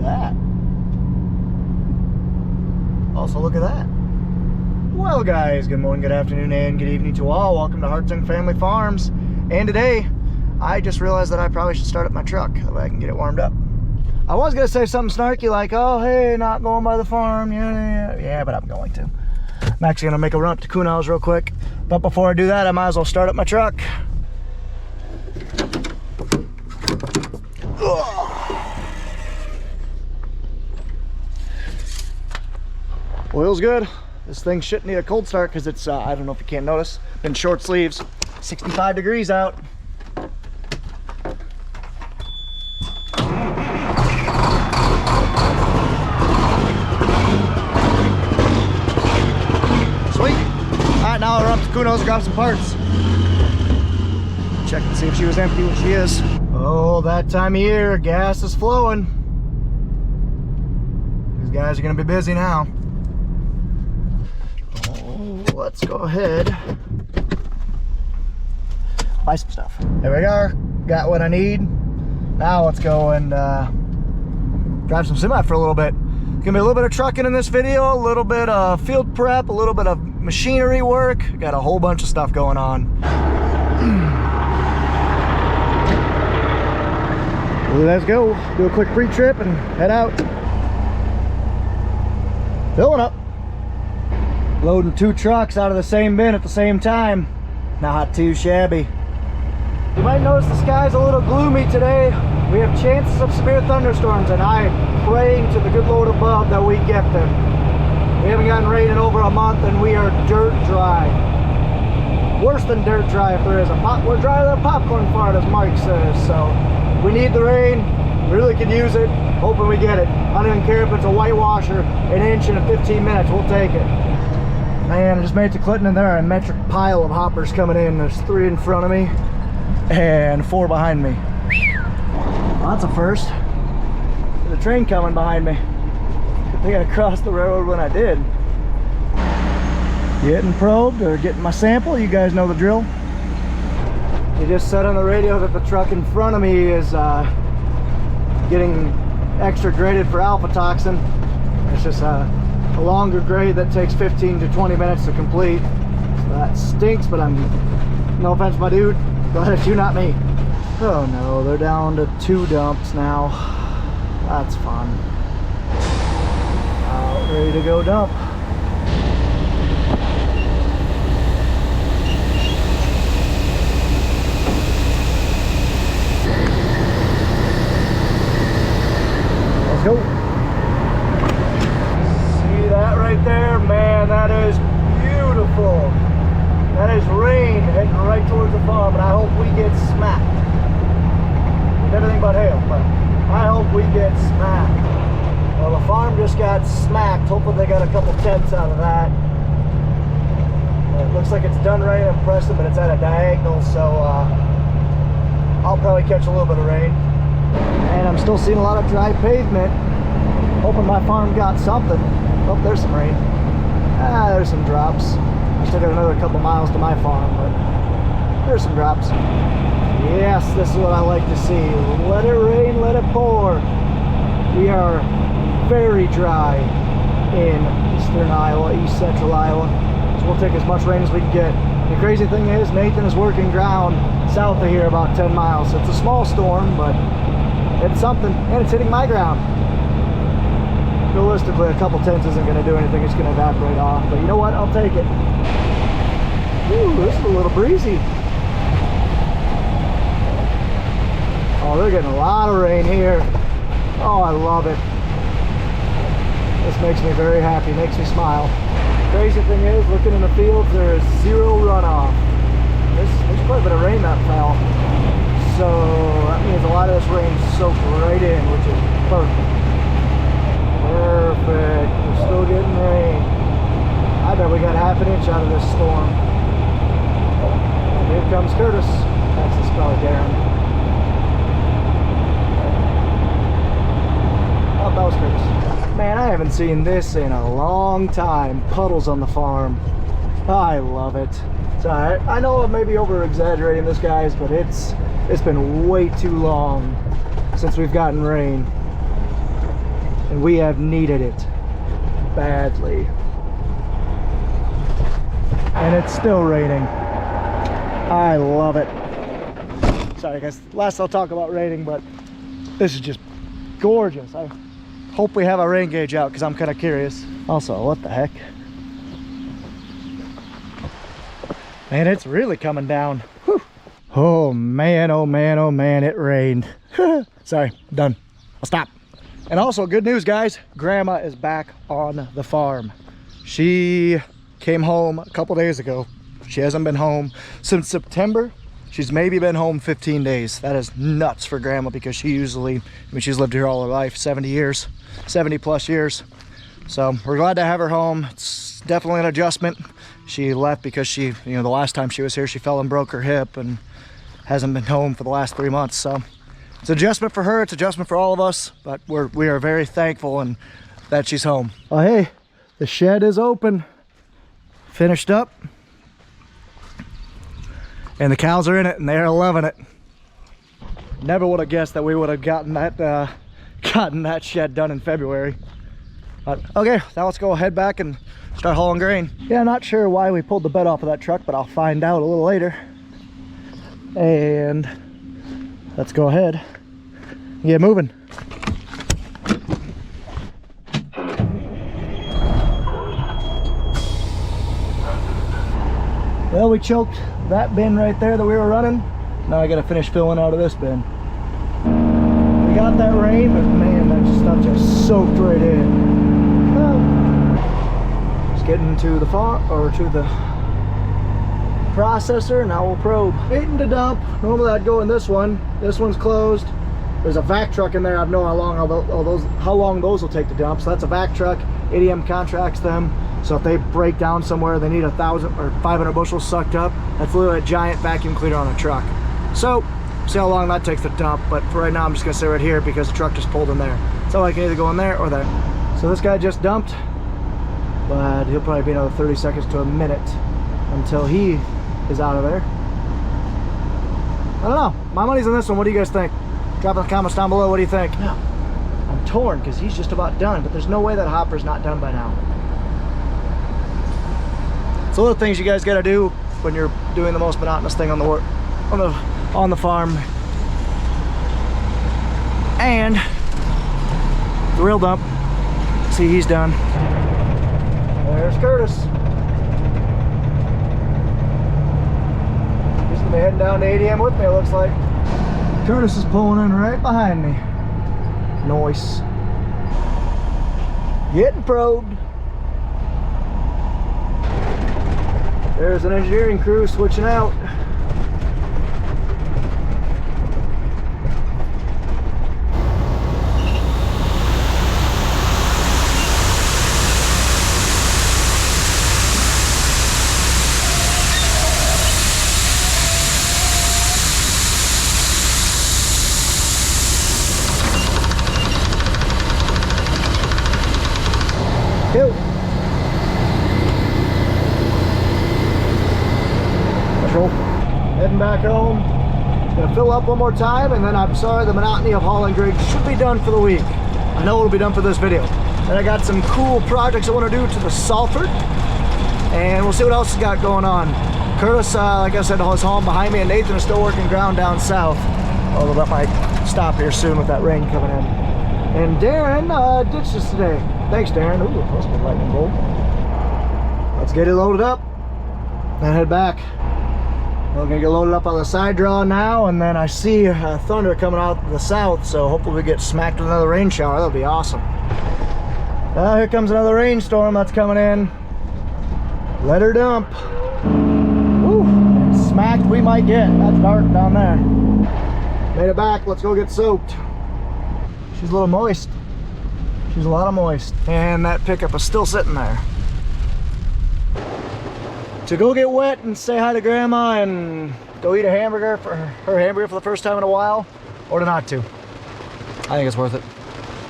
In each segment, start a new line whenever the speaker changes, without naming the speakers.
at that. Also, look at that. Well, guys, good morning, good afternoon, and good evening to all. Welcome to Hartung Family Farms. And today, I just realized that I probably should start up my truck. That way I can get it warmed up. I was going to say something snarky like, oh, hey, not going by the farm. Yeah, but I'm going to. I'm actually going to make a run up to Kuhnau's real quick. But before I do that, I might as well start up my truck. Oil's good. This thing shouldn't need a cold start because it's, I don't know if you can't notice, been short sleeves. 65 degrees out. Sweet. All right, now I'll run up to Kuhnau's and grab some parts. Check and see if she was empty, which she is. Oh, that time of year, gas is flowing. These guys are gonna be busy now. Let's go ahead, buy some stuff. There we are, got what I need. Now let's go and drive some semi for a little bit. It's gonna be a little bit of trucking in this video, a little bit of field prep, a little bit of machinery work. Got a whole bunch of stuff going on. Let's go, do a quick pre-trip and head out. Filling up. Loading 2 trucks out of the same bin at the same time. Not too shabby. You might notice the sky's a little gloomy today. We have chances of severe thunderstorms, and I'm praying to the good Lord above that we get them. We haven't gotten rain in over a month, and we are dirt dry. Worse than dirt dry if there is we're drier than a popcorn fart, as Mike says. So we need the rain. We really could use it. Hoping we get it. I don't even care if it's a whitewasher, an inch in 15 minutes. We'll take it. Man, I just made it to Clinton, and there are a metric pile of hoppers coming in. There's 3 in front of me and 4 behind me. Well, that's a first. There's a train coming behind me. Good thing I crossed the railroad when I did. Getting probed or getting my sample, you guys know the drill. He just said on the radio that the truck in front of me is getting extra graded for alpha toxin. It's just a longer grade that takes 15 to 20 minutes to complete. So that stinks, but no offense, my dude, glad it's you, not me. Oh no, they're down to 2 dumps now. That's fun. Out, ready to go dump. Let's go. Right there, man, that is beautiful. That is rain heading right towards the farm, and I hope we get smacked. Anything but hail, but I hope we get smacked. Well, the farm just got smacked. Hopefully they got a couple tenths out of that. It looks like it's done right and impressive, but it's at a diagonal, so I'll probably catch a little bit of rain. And I'm still seeing a lot of dry pavement. Hoping my farm got something. Oh, there's some rain. There's some drops. I still got another couple miles to my farm, but there's some drops. Yes, this is what I like to see. Let it rain, let it pour. We are very dry in eastern Iowa, east central Iowa. So we'll take as much rain as we can get. The crazy thing is, Nathan is working ground south of here about 10 miles. So it's a small storm, but it's something, and it's hitting my ground. Realistically, a couple tenths isn't going to do anything. It's going to evaporate off. But you know what? I'll take it. Ooh, this is a little breezy. Oh, they're getting a lot of rain here. Oh, I love it. This makes me very happy. Makes me smile. Crazy thing is, looking in the fields, there is 0 runoff. There's quite a bit of rain that fell. So that means a lot of this rain soaked right in, which is perfect. Perfect. We're still getting rain. I bet we got half an inch out of this storm. And here comes Curtis. That's the spell, Darren. Oh, that was Curtis. Man, I haven't seen this in a long time. Puddles on the farm. I love it. So I know I'm maybe over exaggerating this, guys, but it's been way too long since we've gotten rain. and we have needed it badly. And it's still raining. I love it. Sorry guys, last I'll talk about raining, but this is just gorgeous. I hope we have a rain gauge out because I'm kind of curious. Also, what the heck? Man, it's really coming down. Whew. Oh man, oh man, oh man, it rained. Sorry, done. I'll stop. And also, good news guys, Grandma is back on the farm. She came home a couple days ago. She hasn't been home since September. She's maybe been home 15 days. That is nuts for Grandma because she usually, I mean, she's lived here all her life, 70 years, 70 plus years. So we're glad to have her home. It's definitely an adjustment. She left because she, you know, the last time she was here, she fell and broke her hip and hasn't been home for the last 3 months. So it's an adjustment for her, it's an adjustment for all of us, but we are very thankful and that she's home. Oh, hey, the shed is open, finished up. And the cows are in it and they are loving it. Never would have guessed that we would have gotten that shed done in February. But okay, now let's go head back and start hauling grain. Yeah, not sure why we pulled the bed off of that truck, but I'll find out a little later. And let's go ahead and get moving. Well, we choked that bin right there that we were running. Now I gotta finish filling out of this bin. We got that rain, but man, that stuff just soaked right in. Well, just getting to the farm, or to the processor. Now we'll probe. Waiting to dump. Normally I'd go in this one. This one's closed. There's a vac truck in there. I don't know how long those will take to dump. So that's a vac truck. ADM contracts them. So if they break down somewhere, they need 1,000 or 500 bushels sucked up. That's literally a giant vacuum cleaner on a truck. So see how long that takes to dump. But for right now, I'm just gonna stay right here because the truck just pulled in there. So I can either go in there or there. So this guy just dumped, but he'll probably be another 30 seconds to a minute until he is out of there. I don't know. My money's on this one. What do you guys think? Drop in the comments down below. What do you think? No. I'm torn because he's just about done, but there's no way that hopper's not done by now. It's little things you guys got to do when you're doing the most monotonous thing on the farm. And the real dump. See, he's done. There's Curtis. He's gonna be heading down to ADM with me, it looks like. Curtis is pulling in right behind me. Nice. Getting probed. There's an engineering crew switching out. Go. Heading back home. Gonna fill up one more time, and then I'm sorry, the monotony of hauling grain should be done for the week. I know it'll be done for this video. And I got some cool projects I want to do to the Salford, and we'll see what else has got going on. Curtis, like I said, is hauling behind me, and Nathan is still working ground down south. Although that might stop here soon with that rain coming in. And Darren ditched us today. Thanks, Darren. Ooh, that's a good lightning bolt. Let's get it loaded up and head back. We're gonna get loaded up on the side draw now, and then I see thunder coming out the south, so hopefully we get smacked with another rain shower. That'll be awesome. Here comes another rainstorm that's coming in. Let her dump. Woo! Smacked we might get. That's dark down there. Made it back. Let's go get soaked. She's a little moist. She's a lot of moist. And that pickup is still sitting there. To go get wet and say hi to Grandma and go eat a hamburger for her hamburger for the first time in a while, or to not to. I think it's worth it.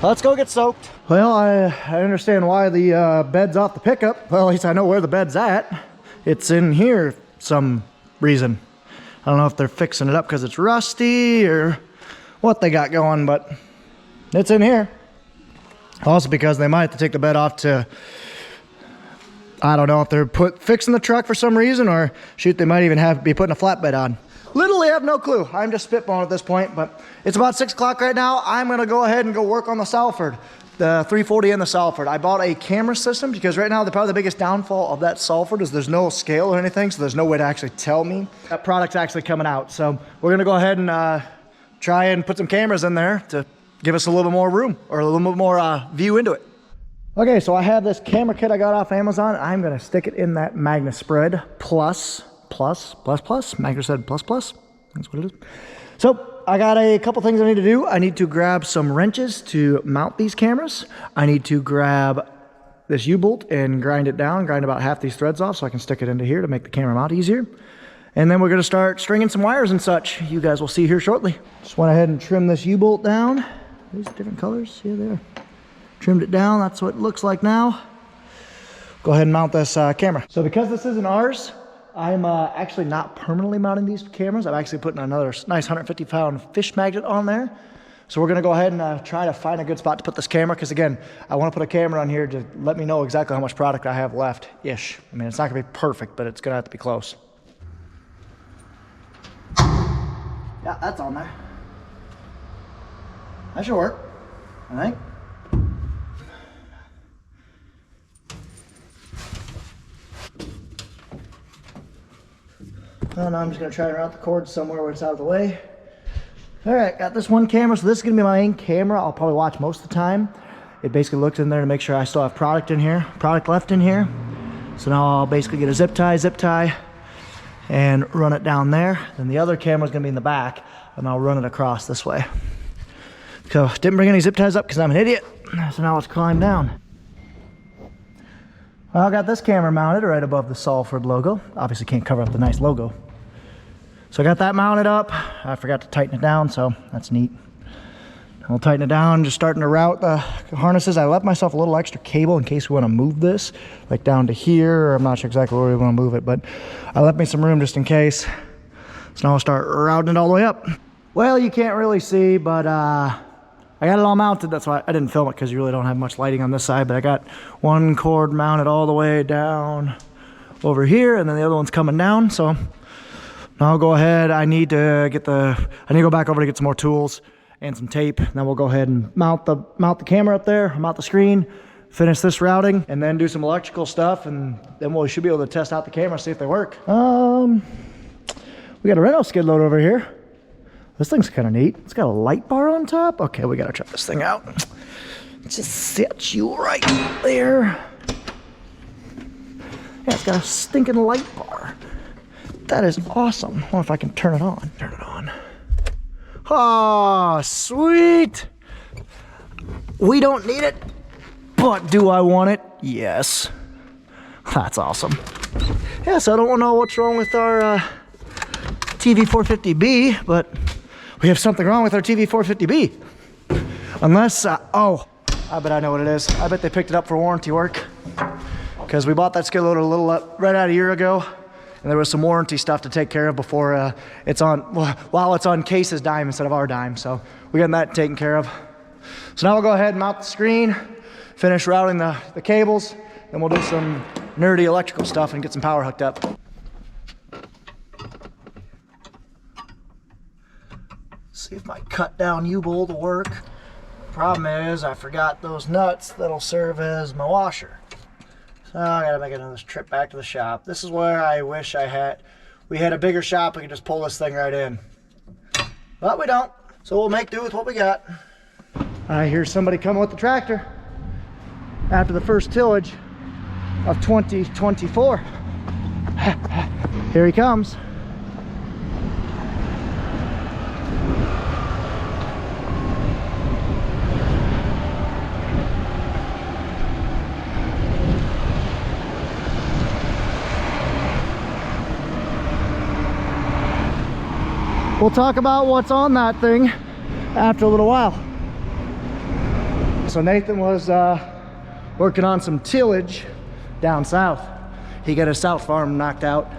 Let's go get soaked. Well, I understand why the bed's off the pickup. Well, at least I know where the bed's at. It's in here some reason. I don't know if they're fixing it up because it's rusty or what they got going, but it's in here. Also because they might have to take the bed off to, I don't know if they're fixing the truck for some reason, or shoot, they might even be putting a flatbed on. Literally have no clue. I'm just spitballing at this point, but it's about 6 o'clock right now. I'm gonna go ahead and go work on the Salford, the 340 and the Salford. I bought a camera system because right now probably the biggest downfall of that Salford is there's no scale or anything, so there's no way to actually tell me that product's actually coming out. So we're gonna go ahead and try and put some cameras in there to give us a little bit more room, or a little bit more view into it. Okay, so I have this camera kit I got off Amazon. I'm gonna stick it in that Magna Spread Plus. Magna Spread Plus. That's what it is. So I got a couple things I need to do. I need to grab some wrenches to mount these cameras. I need to grab this U-bolt and grind it down, grind about half these threads off so I can stick it into here to make the camera mount easier. And then we're gonna start stringing some wires and such. You guys will see here shortly. Just went ahead and trimmed this U-bolt down. These different colors, yeah, there. Trimmed it down, that's what it looks like now. Go ahead and mount this camera. So because this isn't ours, I'm actually not permanently mounting these cameras. I'm actually putting another nice 150-pound fish magnet on there. So we're gonna go ahead and try to find a good spot to put this camera, because again, I wanna put a camera on here to let me know exactly how much product I have left-ish. I mean, it's not gonna be perfect, but it's gonna have to be close. Yeah, that's on there. That should work, I think. Oh, no, I'm just gonna try and route the cord somewhere where it's out of the way. All right, got this one camera, so this is gonna be my main camera. I'll probably watch most of the time. It basically looks in there to make sure I still have product left in here. So now I'll basically get a zip tie, and run it down there. Then the other camera's gonna be in the back, and I'll run it across this way. So didn't bring any zip ties up because I'm an idiot. So now let's climb down. Well, I got this camera mounted right above the Salford logo. Obviously can't cover up the nice logo. So I got that mounted up. I forgot to tighten it down, so that's neat. I'll tighten it down, just starting to route the harnesses. I left myself a little extra cable in case we want to move this, like down to here. I'm not sure exactly where we want to move it, but I left me some room just in case. So now I'll start routing it all the way up. Well, you can't really see, but I got it all mounted. That's why I didn't film it, because you really don't have much lighting on this side, but I got one cord mounted all the way down over here, and then the other one's coming down. So now I'll go ahead. I need to go back over to get some more tools and some tape. And then we'll go ahead and mount the camera up there, mount the screen, finish this routing, and then do some electrical stuff, and then we should be able to test out the camera, see if they work. We got a rental skid loader over here. This thing's kind of neat. It's got a light bar on top. Okay, we gotta try this thing out. Just set you right there. Yeah, it's got a stinking light bar. That is awesome. I wonder if I can turn it on. Turn it on. Oh, sweet. We don't need it, but do I want it? Yes. That's awesome. Yeah, so I don't know what's wrong with our TV450B, but we have something wrong with our TV450B. Unless, oh, I bet I know what it is. I bet they picked it up for warranty work, because we bought that skid loader right out a year ago, and there was some warranty stuff to take care of before while it's on Case's dime instead of our dime. So we got that taken care of. So now we'll go ahead and mount the screen, finish routing the cables, then we'll do some nerdy electrical stuff and get some power hooked up. See if my cut down U-bolt will work. Problem is, I forgot those nuts that'll serve as my washer. So I gotta make another trip back to the shop. This is where I wish we had a bigger shop. We could just pull this thing right in. But we don't. So we'll make do with what we got. I hear somebody coming with the tractor after the first tillage of 2024. Here he comes. We'll talk about what's on that thing after a little while. So Nathan was working on some tillage down south. He got his south farm knocked out.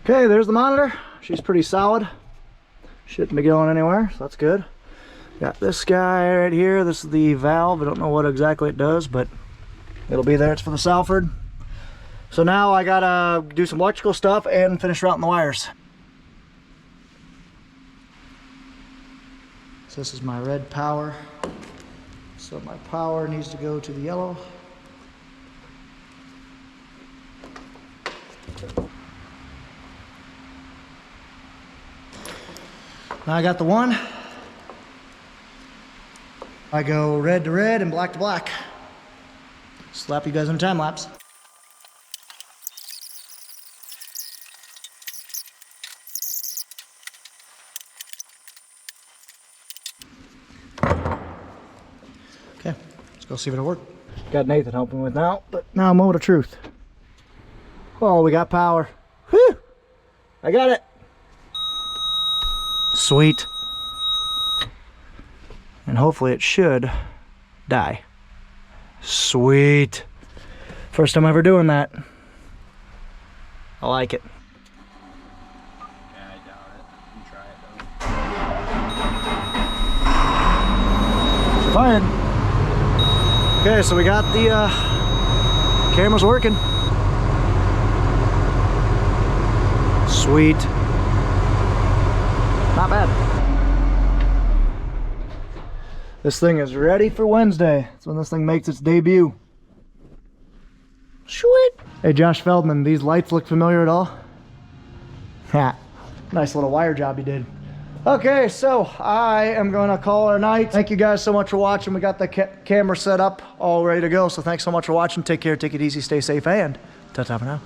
Okay, there's the monitor. She's pretty solid. Shouldn't be going anywhere, so that's good. Got this guy right here. This is the valve. I don't know what exactly it does, but it'll be there. It's for the Salford. So now I gotta do some electrical stuff and finish routing the wires. So this is my red power. So my power needs to go to the yellow. Now I got the one. I go red to red and black to black. Slap you guys in a time lapse. Okay, let's go see if it'll work. Got Nathan helping with now, but now a moment of truth. Oh, we got power. Whew! I got it. Sweet. And hopefully it should die. Sweet. First time ever doing that. I like it.
Yeah, I doubt it. You try it though.
Fine. Okay, so we got the cameras working. Sweet. Not bad. This thing is ready for Wednesday. That's when this thing makes its debut. Sweet. Hey, Josh Feldman, these lights look familiar at all? Ha. Nice little wire job you did. Okay, so I am going to call it a night. Thank you guys so much for watching. We got the camera set up, all ready to go. So thanks so much for watching. Take care, take it easy, stay safe, and ta-ta for now.